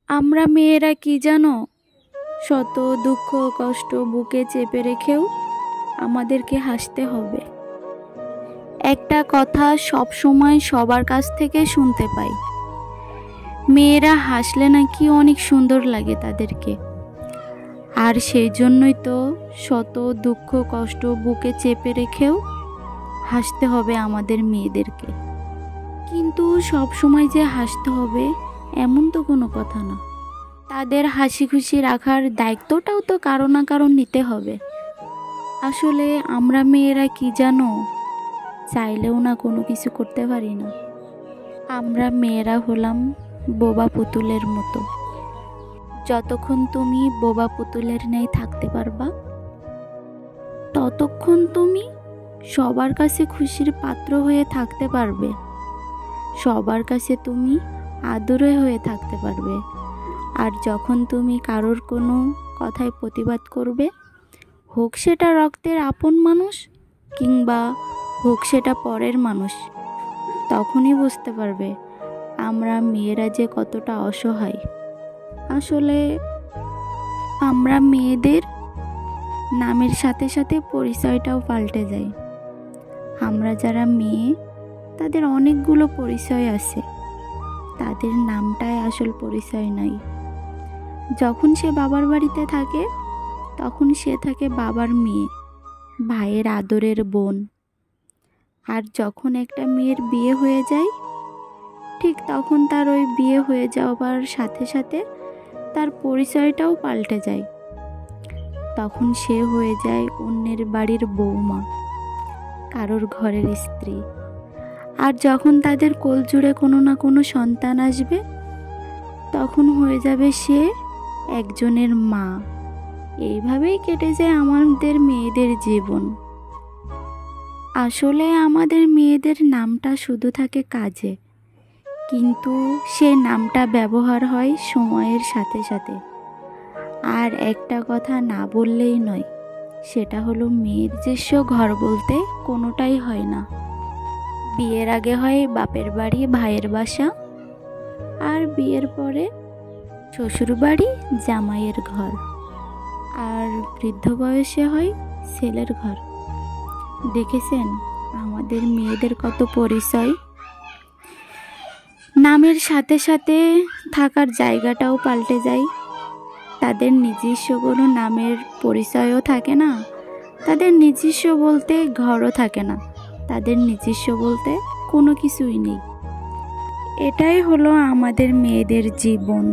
আমরা মেয়েরা কি জানো, শত দুঃখ কষ্ট বুকে চেপে রেখেও আমাদেরকে হাসতে হবে। একটা কথা সব সময় সবার কাছ থেকে শুনতে পাই, মেয়েরা হাসলে নাকি অনেক সুন্দর লাগে তাদেরকে। আর সেই জন্যই তো শত দুঃখ কষ্ট বুকে চেপে রেখেও হাসতে হবে আমাদের মেয়েদেরকে। কিন্তু সব সময় যে হাসতে হবে এমন তো কোনো কথা না। তাদের হাসি খুশি রাখার দায়িত্বটাও তো কারো না কারো নিতে হবে। আসলে আমরা মেয়েরা কি জানো, চাইলেও না কোনো কিছু করতে পারি না। আমরা মেয়েরা হলাম বোবা পুতুলের মতো। যতক্ষণ তুমি বোবা পুতুলের ন্যায় থাকতে পারবা, ততক্ষণ তুমি সবার কাছে খুশির পাত্র হয়ে থাকতে পারবে, সবার কাছে তুমি আদরে হয়ে থাকতে পারবে। আর যখন তুমি কারোর কোনো কথায় প্রতিবাদ করবে, হোক সেটা রক্তের আপন মানুষ কিংবা হোক সেটা পরের মানুষ, তখনই বুঝতে পারবে আমরা মেয়েরা যে কতটা অসহায়। আসলে আমরা মেয়েদের নামের সাথে সাথে পরিচয়টাও পাল্টে যায়। আমরা যারা মেয়ে, তাদের অনেকগুলো পরিচয় আছে, তাদের নামটাই আসল পরিচয় নাই। যখন সে বাবার বাড়িতে থাকে তখন সে থাকে বাবার মেয়ে, ভাইয়ের আদরের বোন। আর যখন একটা মেয়ের বিয়ে হয়ে যায়, ঠিক তখন তার ওই বিয়ে হয়ে যাওয়ার সাথে সাথে তার পরিচয়টাও পাল্টে যায়। তখন সে হয়ে যায় অন্যের বাড়ির বৌমা, কারোর ঘরের স্ত্রী। আর যখন তাদের কোল জুড়ে কোনো না কোনো সন্তান আসবে, তখন হয়ে যাবে সে একজনের মা। এইভাবেই কেটে যায় আমাদের মেয়েদের জীবন। আসলে আমাদের মেয়েদের নামটা শুধু থাকে কাজে, কিন্তু সেই নামটা ব্যবহার হয় সময়ের সাথে সাথে। আর একটা কথা না বললেই নয়, সেটা হলো মেয়ের নিজস্ব ঘর বলতে কোনোটাই হয় না। বিয়ের আগে হয় বাপের বাড়ি, ভাইয়ের বাসা, আর বিয়ের পরে শ্বশুর বাড়ি, জামাইয়ের ঘর, আর বৃদ্ধ বয়সে হয় ছেলের ঘর। দেখেছেন আমাদের মেয়েদের কত পরিচয়। নামের সাথে সাথে থাকার জায়গাটাও পাল্টে যায়। তাদের নিজস্ব কোনো নামের পরিচয়ও থাকে না, তাদের নিজস্ব বলতে ঘরও থাকে না, তাদের নিজস্ব বলতে কোনো কিছুই নেই। এটাই হলো আমাদের মেয়েদের জীবন।